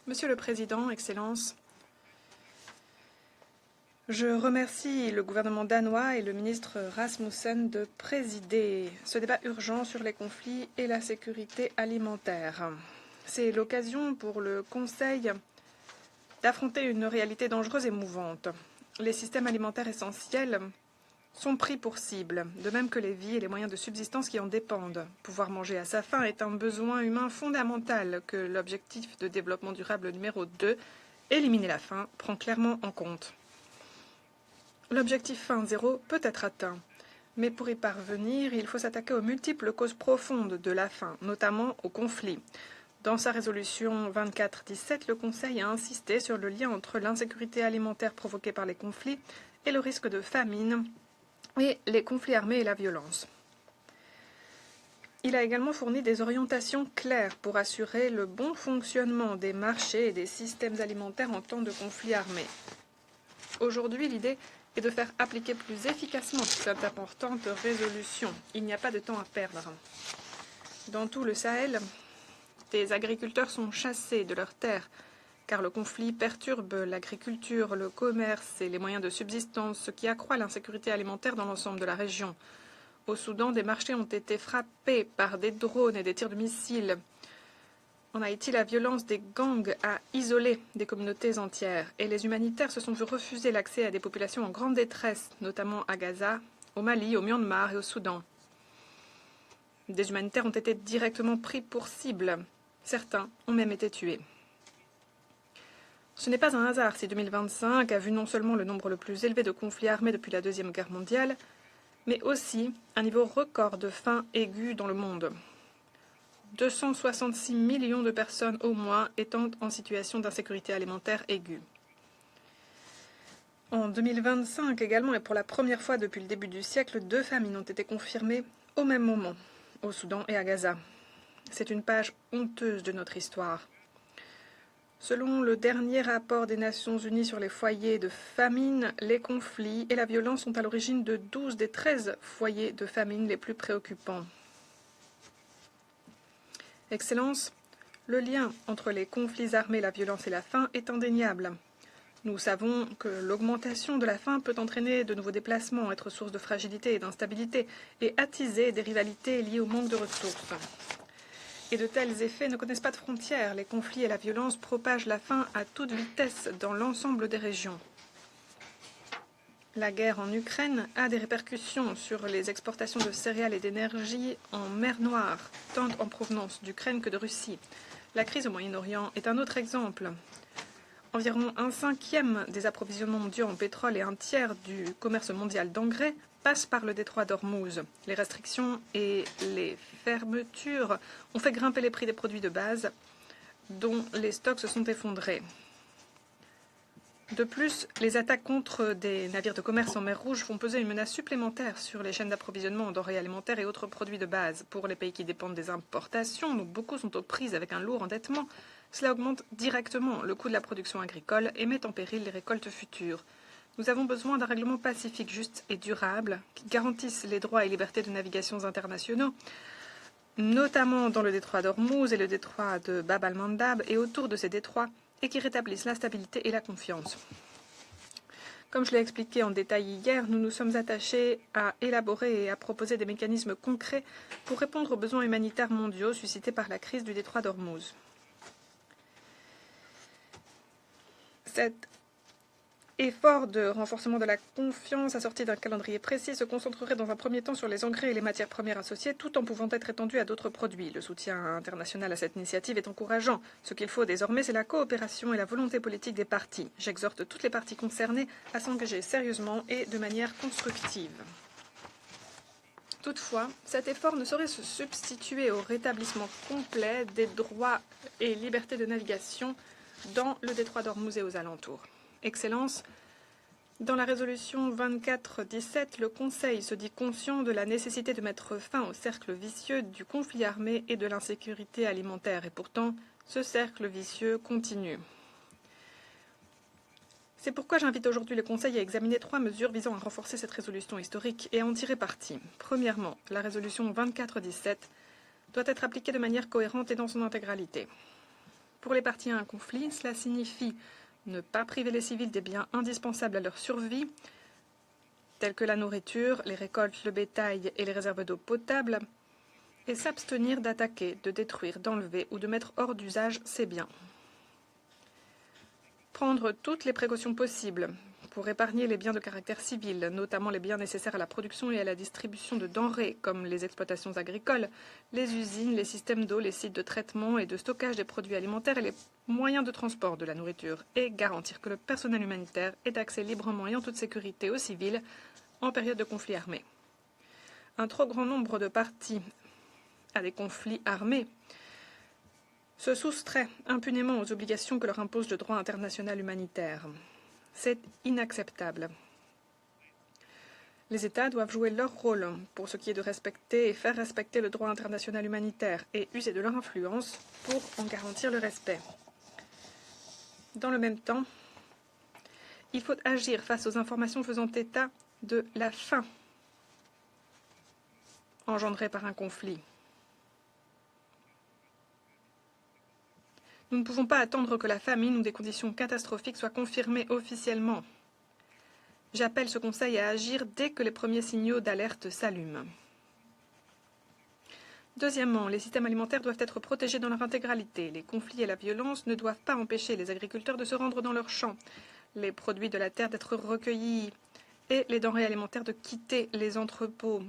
Monsieur le Président, Excellences, je remercie le gouvernement danois et le ministre Rasmussen de présider ce débat urgent sur les conflits et la sécurité alimentaire. C'est l'occasion pour le Conseil d'affronter une réalité dangereuse et mouvante. Les systèmes alimentaires essentiels sont pris pour cible, de même que les vies et les moyens de subsistance qui en dépendent. Pouvoir manger à sa faim est un besoin humain fondamental que l'objectif de développement durable numéro 2, éliminer la faim, prend clairement en compte. L'objectif faim zéro peut être atteint, mais pour y parvenir, il faut s'attaquer aux multiples causes profondes de la faim, notamment aux conflits. Dans sa résolution 24-17, le Conseil a insisté sur le lien entre l'insécurité alimentaire provoquée par les conflits et le risque de famine et les conflits armés et la violence. Il a également fourni des orientations claires pour assurer le bon fonctionnement des marchés et des systèmes alimentaires en temps de conflits armés. Aujourd'hui, l'idée est de faire appliquer plus efficacement cette importante résolution. Il n'y a pas de temps à perdre. Dans tout le Sahel, des agriculteurs sont chassés de leurs terres, car le conflit perturbe l'agriculture, le commerce et les moyens de subsistance, ce qui accroît l'insécurité alimentaire dans l'ensemble de la région. Au Soudan, des marchés ont été frappés par des drones et des tirs de missiles. En Haïti, la violence des gangs a isolé des communautés entières et les humanitaires se sont vus refuser l'accès à des populations en grande détresse, notamment à Gaza, au Mali, au Myanmar et au Soudan. Des humanitaires ont été directement pris pour cible. Certains ont même été tués. Ce n'est pas un hasard si 2025 a vu non seulement le nombre le plus élevé de conflits armés depuis la Deuxième Guerre mondiale, mais aussi un niveau record de faim aiguë dans le monde. 266 millions de personnes au moins étant en situation d'insécurité alimentaire aiguë. En 2025 également, et pour la première fois depuis le début du siècle, 2 famines ont été confirmées au même moment, au Soudan et à Gaza. C'est une page honteuse de notre histoire. Selon le dernier rapport des Nations Unies sur les foyers de famine, les conflits et la violence sont à l'origine de 12 des 13 foyers de famine les plus préoccupants. Excellences, le lien entre les conflits armés, la violence et la faim est indéniable. Nous savons que l'augmentation de la faim peut entraîner de nouveaux déplacements, être source de fragilité et d'instabilité, et attiser des rivalités liées au manque de ressources. Et de tels effets ne connaissent pas de frontières. Les conflits et la violence propagent la faim à toute vitesse dans l'ensemble des régions. La guerre en Ukraine a des répercussions sur les exportations de céréales et d'énergie en mer Noire, tant en provenance d'Ukraine que de Russie. La crise au Moyen-Orient est un autre exemple. Environ 1/5 des approvisionnements mondiaux en pétrole et 1/3 du commerce mondial d'engrais passent par le détroit d'Ormuz. Les restrictions et les fermetures ont fait grimper les prix des produits de base, dont les stocks se sont effondrés. De plus, les attaques contre des navires de commerce en mer Rouge font peser une menace supplémentaire sur les chaînes d'approvisionnement en denrées alimentaires et autres produits de base. Pour les pays qui dépendent des importations, dont beaucoup sont aux prises avec un lourd endettement, cela augmente directement le coût de la production agricole et met en péril les récoltes futures. Nous avons besoin d'un règlement pacifique, juste et durable qui garantisse les droits et libertés de navigation internationaux, notamment dans le détroit d'Ormuz et le détroit de Bab al-Mandab et autour de ces détroits, et qui rétablissent la stabilité et la confiance. Comme je l'ai expliqué en détail hier, nous nous sommes attachés à élaborer et à proposer des mécanismes concrets pour répondre aux besoins humanitaires mondiaux suscités par la crise du détroit d'Ormuz. Cet effort de renforcement de la confiance assorti d'un calendrier précis se concentrerait dans un premier temps sur les engrais et les matières premières associées, tout en pouvant être étendu à d'autres produits. Le soutien international à cette initiative est encourageant. Ce qu'il faut désormais, c'est la coopération et la volonté politique des parties. J'exhorte toutes les parties concernées à s'engager sérieusement et de manière constructive. Toutefois, cet effort ne saurait se substituer au rétablissement complet des droits et libertés de navigation dans le détroit d'Ormuz et aux alentours. Excellences, dans la résolution 24-17, le Conseil se dit conscient de la nécessité de mettre fin au cercle vicieux du conflit armé et de l'insécurité alimentaire. Et pourtant, ce cercle vicieux continue. C'est pourquoi j'invite aujourd'hui le Conseil à examiner 3 mesures visant à renforcer cette résolution historique et à en tirer parti. Premièrement, la résolution 24-17 doit être appliquée de manière cohérente et dans son intégralité. Pour les parties à un conflit, cela signifie ne pas priver les civils des biens indispensables à leur survie, tels que la nourriture, les récoltes, le bétail et les réserves d'eau potable, et s'abstenir d'attaquer, de détruire, d'enlever ou de mettre hors d'usage ces biens. Prendre toutes les précautions possibles pour épargner les biens de caractère civil, notamment les biens nécessaires à la production et à la distribution de denrées, comme les exploitations agricoles, les usines, les systèmes d'eau, les sites de traitement et de stockage des produits alimentaires et les moyens de transport de la nourriture, et garantir que le personnel humanitaire ait accès librement et en toute sécurité aux civils en période de conflit armé. Un trop grand nombre de parties à des conflits armés se soustrait impunément aux obligations que leur impose le droit international humanitaire. C'est inacceptable. Les États doivent jouer leur rôle pour ce qui est de respecter et faire respecter le droit international humanitaire et user de leur influence pour en garantir le respect. Dans le même temps, il faut agir face aux informations faisant état de la faim engendrée par un conflit. Nous ne pouvons pas attendre que la famine ou des conditions catastrophiques soient confirmées officiellement. J'appelle ce Conseil à agir dès que les premiers signaux d'alerte s'allument. Deuxièmement, les systèmes alimentaires doivent être protégés dans leur intégralité. Les conflits et la violence ne doivent pas empêcher les agriculteurs de se rendre dans leurs champs, les produits de la terre d'être recueillis et les denrées alimentaires de quitter les entrepôts.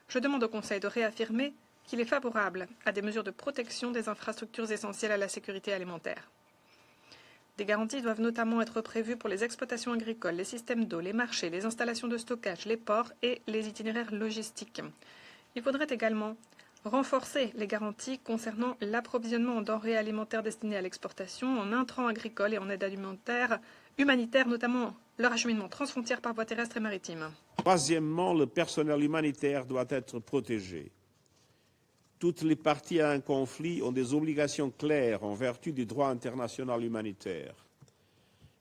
Je demande au Conseil de réaffirmer qu'il est favorable à des mesures de protection des infrastructures essentielles à la sécurité alimentaire. Des garanties doivent notamment être prévues pour les exploitations agricoles, les systèmes d'eau, les marchés, les installations de stockage, les ports et les itinéraires logistiques. Il faudrait également renforcer les garanties concernant l'approvisionnement en denrées alimentaires destinées à l'exportation, en intrants agricoles et en aide alimentaire, humanitaire, notamment leur acheminement transfrontière par voie terrestre et maritime. Troisièmement, le personnel humanitaire doit être protégé. Toutes les parties à un conflit ont des obligations claires en vertu du droit international humanitaire.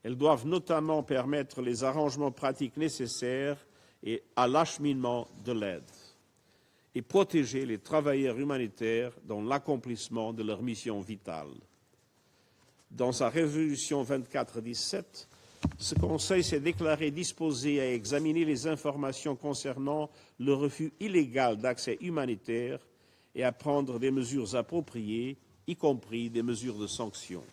Elles doivent notamment permettre les arrangements pratiques nécessaires et à l'acheminement de l'aide et protéger les travailleurs humanitaires dans l'accomplissement de leur mission vitale. Dans sa résolution 2417, ce Conseil s'est déclaré disposé à examiner les informations concernant le refus illégal d'accès humanitaire et à prendre des mesures appropriées, y compris des mesures de sanction.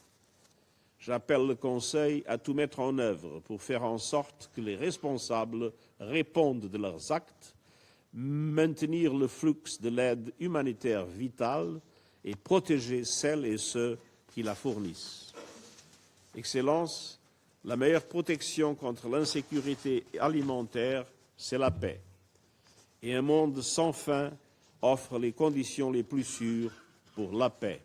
J'appelle le Conseil à tout mettre en œuvre pour faire en sorte que les responsables répondent de leurs actes, maintenir le flux de l'aide humanitaire vitale et protéger celles et ceux qui la fournissent. Excellences, la meilleure protection contre l'insécurité alimentaire, c'est la paix. Et un monde sans faim offre les conditions les plus sûres pour la paix.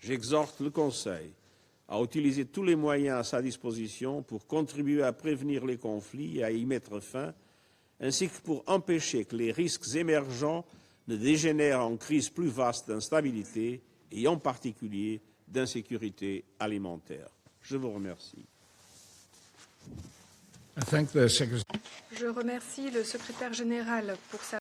J'exhorte le Conseil à utiliser tous les moyens à sa disposition pour contribuer à prévenir les conflits et à y mettre fin, ainsi que pour empêcher que les risques émergents ne dégénèrent en crise plus vaste d'instabilité et en particulier d'insécurité alimentaire. Je vous remercie. Je remercie le secrétaire général pour sa